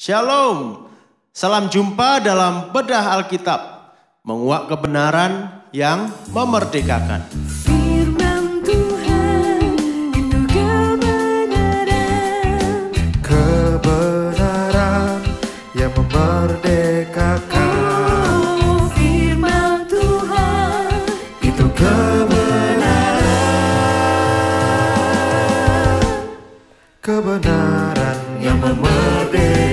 Shalom, salam jumpa dalam Bedah Alkitab, menguak kebenaran yang memerdekakan. Firman Tuhan itu kebenaran, kebenaran yang memerdekakan. oh, firman Tuhan Itu kebenaran yang memerdekakan.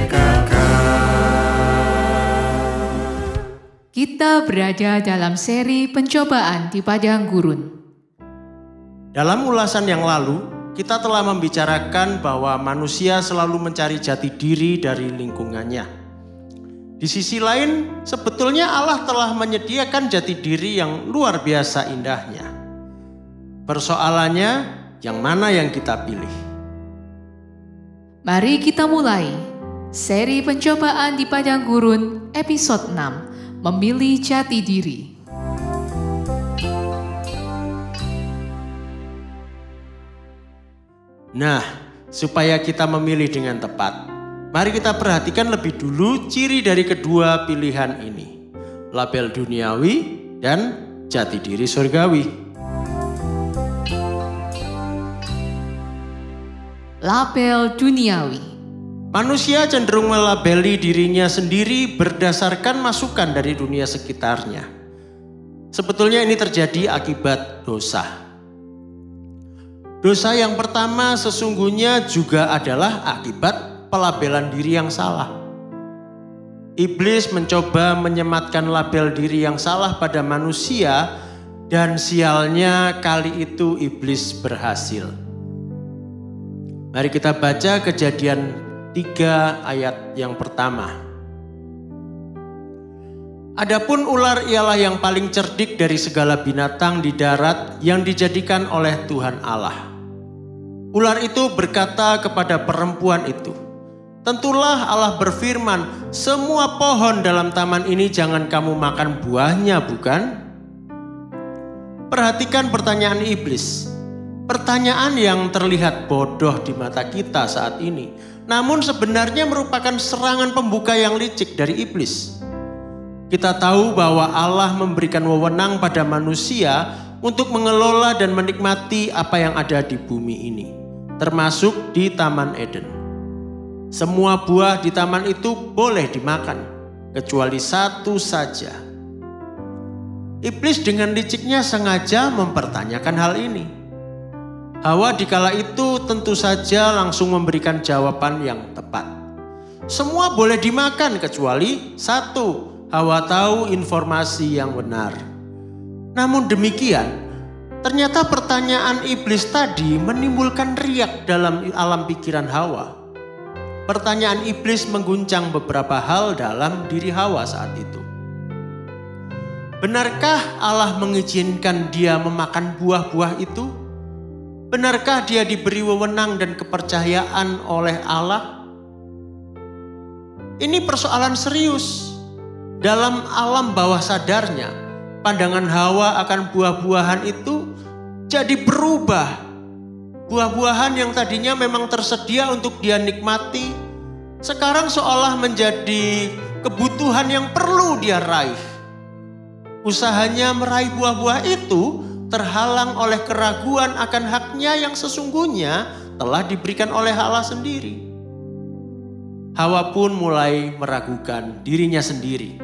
Kita berada dalam seri pencobaan di padang gurun. Dalam ulasan yang lalu, kita telah membicarakan bahwa manusia selalu mencari jati diri dari lingkungannya. Di sisi lain, sebetulnya Allah telah menyediakan jati diri yang luar biasa indahnya. Persoalannya, yang mana yang kita pilih? Mari kita mulai seri pencobaan di padang gurun episode 6, memilih jati diri. Nah, supaya kita memilih dengan tepat, mari kita perhatikan lebih dulu ciri dari kedua pilihan ini. Label duniawi dan jati diri surgawi. Label duniawi. Manusia cenderung melabeli dirinya sendiri berdasarkan masukan dari dunia sekitarnya. Sebetulnya ini terjadi akibat dosa. Dosa yang pertama sesungguhnya juga adalah akibat pelabelan diri yang salah. Iblis mencoba menyematkan label diri yang salah pada manusia, dan sialnya kali itu iblis berhasil. Mari kita baca Kejadian 3 ayat yang pertama. Adapun ular ialah yang paling cerdik dari segala binatang di darat yang dijadikan oleh Tuhan Allah. Ular itu berkata kepada perempuan itu, "Tentulah Allah berfirman, semua pohon dalam taman ini jangan kamu makan buahnya, bukan?" Perhatikan pertanyaan iblis. Pertanyaan yang terlihat bodoh di mata kita saat ini, namun sebenarnya merupakan serangan pembuka yang licik dari iblis. Kita tahu bahwa Allah memberikan wewenang pada manusia untuk mengelola dan menikmati apa yang ada di bumi ini, termasuk di Taman Eden. Semua buah di taman itu boleh dimakan, kecuali satu saja. Iblis dengan liciknya sengaja mempertanyakan hal ini. Hawa dikala itu tentu saja langsung memberikan jawaban yang tepat. Semua boleh dimakan kecuali satu. Hawa tahu informasi yang benar. Namun demikian, ternyata pertanyaan iblis tadi menimbulkan riak dalam alam pikiran Hawa. Pertanyaan iblis mengguncang beberapa hal dalam diri Hawa saat itu. Benarkah Allah mengizinkan dia memakan buah-buah itu? Benarkah dia diberi wewenang dan kepercayaan oleh Allah? Ini persoalan serius. Dalam alam bawah sadarnya, pandangan Hawa akan buah-buahan itu jadi berubah. Buah-buahan yang tadinya memang tersedia untuk dia nikmati, sekarang seolah menjadi kebutuhan yang perlu dia raih. Usahanya meraih buah-buah itu terhalang oleh keraguan akan haknya yang sesungguhnya telah diberikan oleh Allah sendiri. Hawa pun mulai meragukan dirinya sendiri.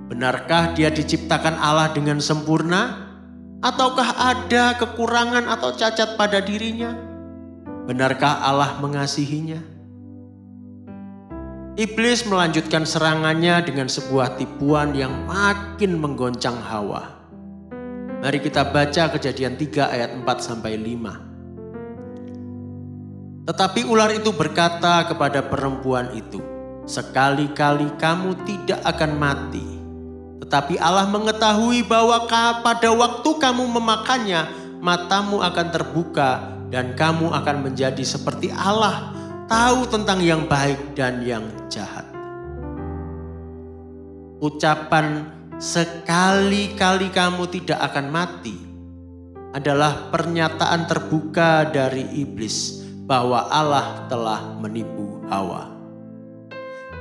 Benarkah dia diciptakan Allah dengan sempurna? Ataukah ada kekurangan atau cacat pada dirinya? Benarkah Allah mengasihinya? Iblis melanjutkan serangannya dengan sebuah tipuan yang makin menggoncang Hawa. Mari kita baca Kejadian 3 ayat 4-5. Tetapi ular itu berkata kepada perempuan itu, "Sekali-kali kamu tidak akan mati. Tetapi Allah mengetahui bahwa pada waktu kamu memakannya, matamu akan terbuka dan kamu akan menjadi seperti Allah, tahu tentang yang baik dan yang jahat." Ucapan "sekali-kali kamu tidak akan mati" adalah pernyataan terbuka dari iblis bahwa Allah telah menipu Hawa.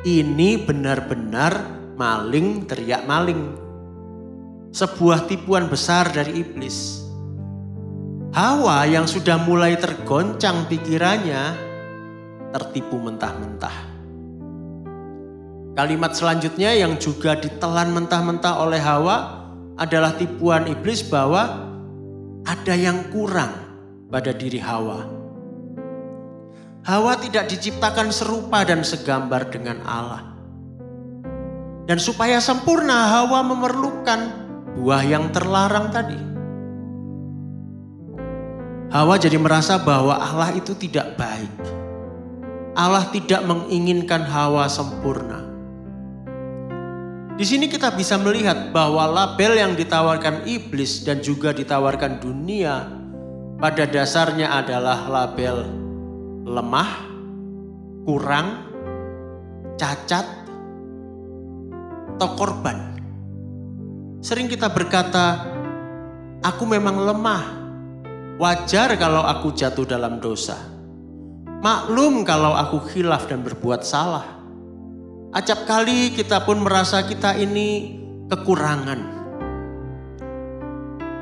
Ini benar-benar maling teriak maling. Sebuah tipuan besar dari iblis. Hawa yang sudah mulai tergoncang pikirannya tertipu mentah-mentah. Kalimat selanjutnya yang juga ditelan mentah-mentah oleh Hawa adalah tipuan iblis bahwa ada yang kurang pada diri Hawa. Hawa tidak diciptakan serupa dan segambar dengan Allah. Dan supaya sempurna Hawa memerlukan buah yang terlarang tadi. Hawa jadi merasa bahwa Allah itu tidak baik. Allah tidak menginginkan Hawa sempurna. Di sini kita bisa melihat bahwa label yang ditawarkan iblis dan juga ditawarkan dunia pada dasarnya adalah label lemah, kurang, cacat, atau korban. Sering kita berkata, aku memang lemah. Wajar kalau aku jatuh dalam dosa. Maklum kalau aku khilaf dan berbuat salah. Acap kali kita pun merasa kita ini kekurangan.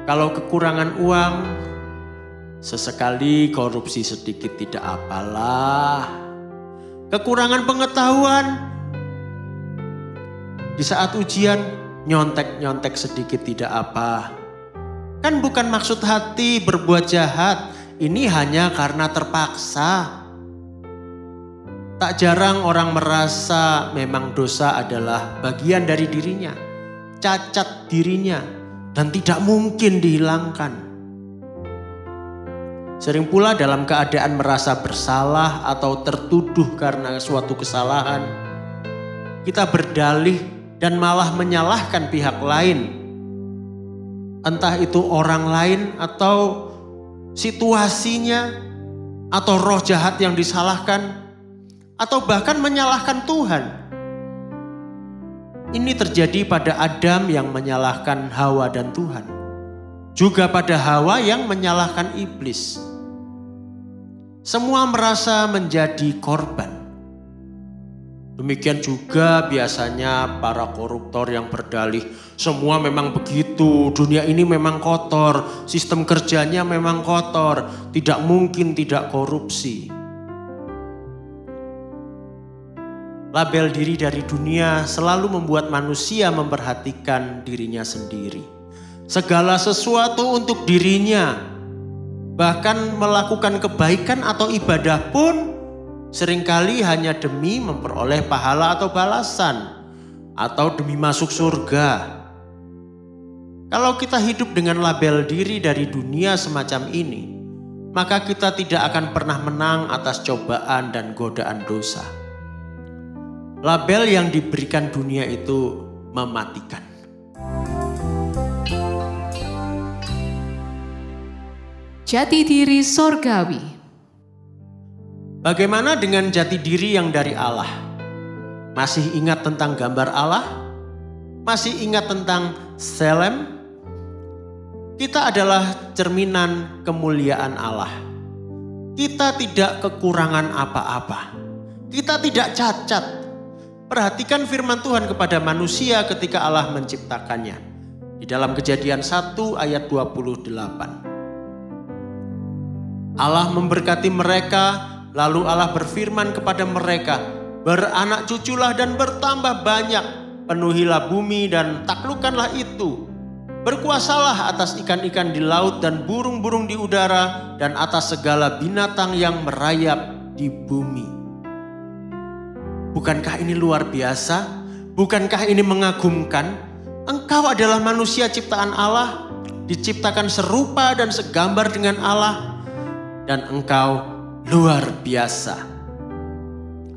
Kalau kekurangan uang, sesekali korupsi sedikit tidak apalah. Kekurangan pengetahuan, di saat ujian nyontek-nyontek sedikit tidak apa. Kan bukan maksud hati berbuat jahat, ini hanya karena terpaksa. Tak jarang orang merasa memang dosa adalah bagian dari dirinya, cacat dirinya, dan tidak mungkin dihilangkan. Sering pula dalam keadaan merasa bersalah atau tertuduh karena suatu kesalahan, kita berdalih dan malah menyalahkan pihak lain. Entah itu orang lain atau situasinya atau roh jahat yang disalahkan atau bahkan menyalahkan Tuhan. Ini terjadi pada Adam yang menyalahkan Hawa dan Tuhan. Juga pada Hawa yang menyalahkan iblis. Semua merasa menjadi korban. Demikian juga biasanya para koruptor yang berdalih, semua memang begitu, dunia ini memang kotor, sistem kerjanya memang kotor, tidak mungkin tidak korupsi. Label diri dari dunia selalu membuat manusia memperhatikan dirinya sendiri. Segala sesuatu untuk dirinya, bahkan melakukan kebaikan atau ibadah pun seringkali hanya demi memperoleh pahala atau balasan, atau demi masuk surga. Kalau kita hidup dengan label diri dari dunia semacam ini, maka kita tidak akan pernah menang atas cobaan dan godaan dosa. Label yang diberikan dunia itu mematikan. Jati diri sorgawi. Bagaimana dengan jati diri yang dari Allah? Masih ingat tentang gambar Allah? Masih ingat tentang Selem? Kita adalah cerminan kemuliaan Allah. Kita tidak kekurangan apa-apa. Kita tidak cacat. Perhatikan firman Tuhan kepada manusia ketika Allah menciptakannya. Di dalam Kejadian 1 ayat 28. Allah memberkati mereka. Lalu Allah berfirman kepada mereka, beranak cuculah dan bertambah banyak, penuhilah bumi dan taklukkanlah itu. Berkuasalah atas ikan-ikan di laut dan burung-burung di udara dan atas segala binatang yang merayap di bumi. Bukankah ini luar biasa? Bukankah ini mengagumkan? Engkau adalah manusia ciptaan Allah, diciptakan serupa dan segambar dengan Allah, dan engkau luar biasa.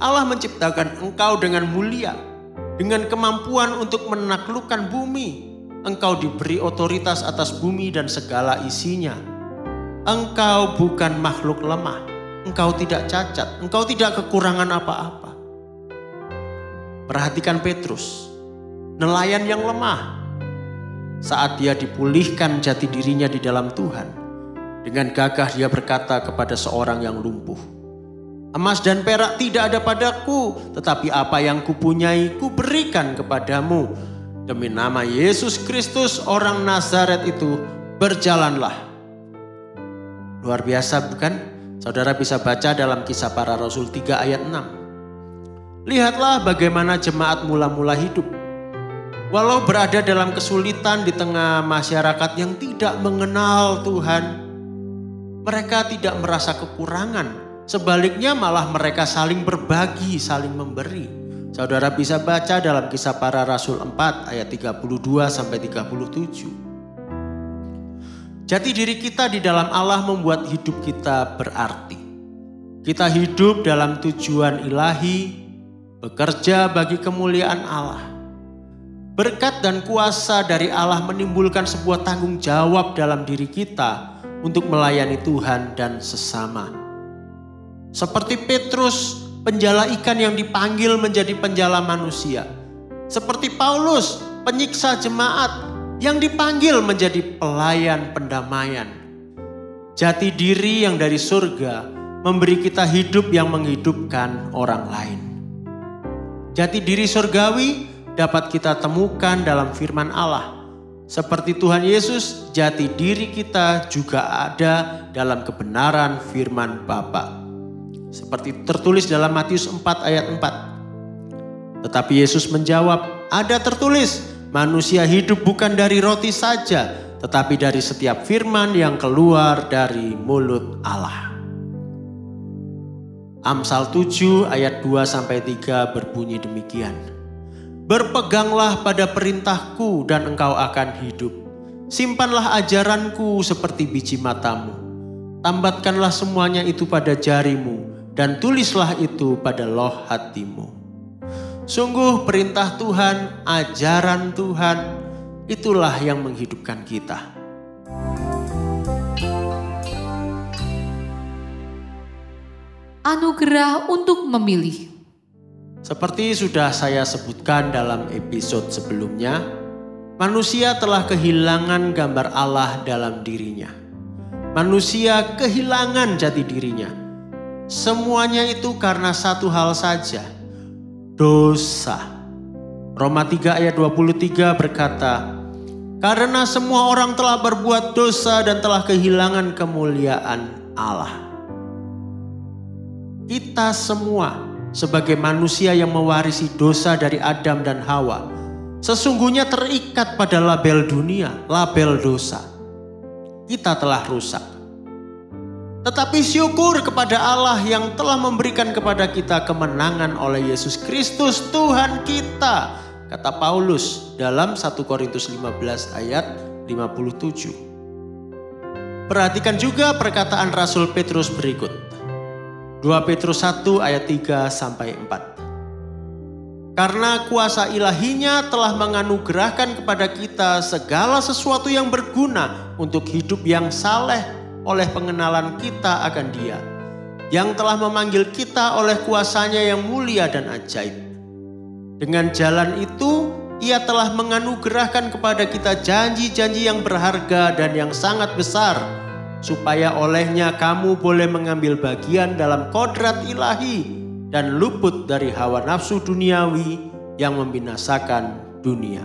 Allah menciptakan engkau dengan mulia, dengan kemampuan untuk menaklukkan bumi. Engkau diberi otoritas atas bumi dan segala isinya. Engkau bukan makhluk lemah. Engkau tidak cacat. Engkau tidak kekurangan apa-apa. Perhatikan Petrus, nelayan yang lemah. Saat dia dipulihkan jati dirinya di dalam Tuhan, dengan gagah dia berkata kepada seorang yang lumpuh, Emas dan perak tidak ada padaku, tetapi apa yang kupunyai kuberikan kepadamu. Demi nama Yesus Kristus orang Nazaret itu, berjalanlah. Luar biasa bukan? Saudara bisa baca dalam Kisah Para Rasul 3 ayat 6. Lihatlah bagaimana jemaat mula-mula hidup. Walau berada dalam kesulitan di tengah masyarakat yang tidak mengenal Tuhan, mereka tidak merasa kekurangan. Sebaliknya malah mereka saling berbagi, saling memberi. Saudara bisa baca dalam Kisah Para Rasul 4 ayat 32 sampai 37. Jati diri kita di dalam Allah membuat hidup kita berarti. Kita hidup dalam tujuan ilahi, bekerja bagi kemuliaan Allah. Berkat dan kuasa dari Allah menimbulkan sebuah tanggung jawab dalam diri kita untuk melayani Tuhan dan sesama. Seperti Petrus, penjala ikan yang dipanggil menjadi penjala manusia. Seperti Paulus, penyiksa jemaat yang dipanggil menjadi pelayan pendamaian. Jati diri yang dari surga memberi kita hidup yang menghidupkan orang lain. Jati diri surgawi dapat kita temukan dalam firman Allah. Seperti Tuhan Yesus, jati diri kita juga ada dalam kebenaran firman Bapa. Seperti tertulis dalam Matius 4 ayat 4. Tetapi Yesus menjawab, ada tertulis, manusia hidup bukan dari roti saja, tetapi dari setiap firman yang keluar dari mulut Allah. Amsal 7 ayat 2-3 berbunyi demikian. Berpeganglah pada perintahku dan engkau akan hidup. Simpanlah ajaranku seperti biji matamu. Tambatkanlah semuanya itu pada jarimu dan tulislah itu pada loh hatimu. Sungguh perintah Tuhan, ajaran Tuhan, itulah yang menghidupkan kita. Anugerah untuk memilih. Seperti sudah saya sebutkan dalam episode sebelumnya, manusia telah kehilangan gambar Allah dalam dirinya. Manusia kehilangan jati dirinya. Semuanya itu karena satu hal saja, dosa. Roma 3 ayat 23 berkata, karena semua orang telah berbuat dosa dan telah kehilangan kemuliaan Allah. Kita semua sebagai manusia yang mewarisi dosa dari Adam dan Hawa, sesungguhnya terikat pada label dunia, label dosa. Kita telah rusak. Tetapi syukur kepada Allah yang telah memberikan kepada kita kemenangan oleh Yesus Kristus Tuhan kita. Kata Paulus dalam 1 Korintus 15 ayat 57. Perhatikan juga perkataan Rasul Petrus berikut. 2 Petrus 1 ayat 3-4. Karena kuasa ilahinya telah menganugerahkan kepada kita segala sesuatu yang berguna untuk hidup yang saleh oleh pengenalan kita akan Dia, yang telah memanggil kita oleh kuasanya yang mulia dan ajaib. Dengan jalan itu, Ia telah menganugerahkan kepada kita janji-janji yang berharga dan yang sangat besar, supaya olehnya kamu boleh mengambil bagian dalam kodrat ilahi dan luput dari hawa nafsu duniawi yang membinasakan dunia.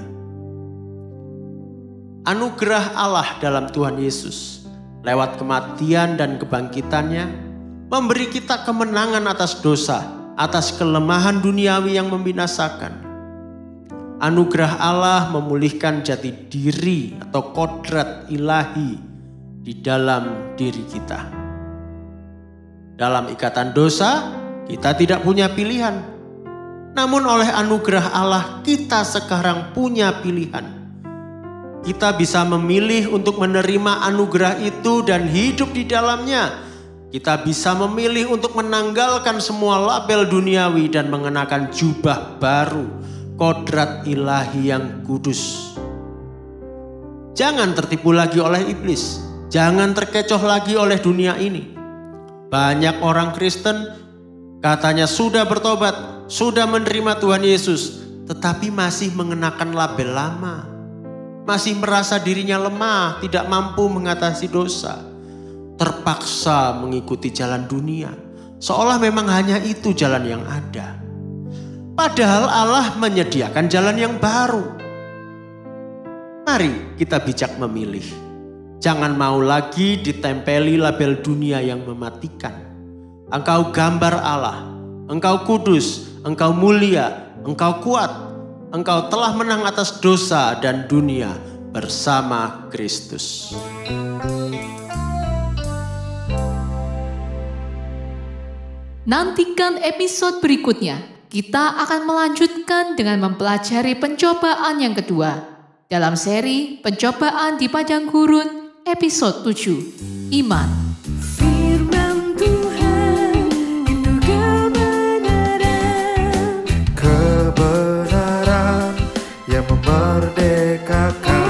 Anugerah Allah dalam Tuhan Yesus lewat kematian dan kebangkitannya memberi kita kemenangan atas dosa, atas kelemahan duniawi yang membinasakan. Anugerah Allah memulihkan jati diri atau kodrat ilahi di dalam diri kita. Dalam ikatan dosa, kita tidak punya pilihan. Namun oleh anugerah Allah, kita sekarang punya pilihan. Kita bisa memilih untuk menerima anugerah itu dan hidup di dalamnya. Kita bisa memilih untuk menanggalkan semua label duniawi dan mengenakan jubah baru, kodrat ilahi yang kudus. Jangan tertipu lagi oleh iblis. Jangan terkecoh lagi oleh dunia ini. Banyak orang Kristen katanya sudah bertobat, sudah menerima Tuhan Yesus, tetapi masih mengenakan label lama. Masih merasa dirinya lemah, tidak mampu mengatasi dosa. Terpaksa mengikuti jalan dunia. Seolah memang hanya itu jalan yang ada. Padahal Allah menyediakan jalan yang baru. Mari kita bijak memilih. Jangan mau lagi ditempeli label dunia yang mematikan. Engkau gambar Allah, engkau kudus, engkau mulia, engkau kuat. Engkau telah menang atas dosa dan dunia bersama Kristus. Nantikan episode berikutnya. Kita akan melanjutkan dengan mempelajari pencobaan yang kedua dalam seri Pencobaan di Padang Gurun episode 7, Iman. Firman Tuhan itu kebenaran. Kebenaran yang memerdekakan.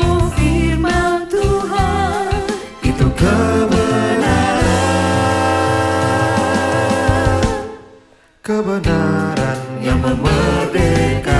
Oh, firman Tuhan Itu kebenaran. Kebenaran yang memerdekakan.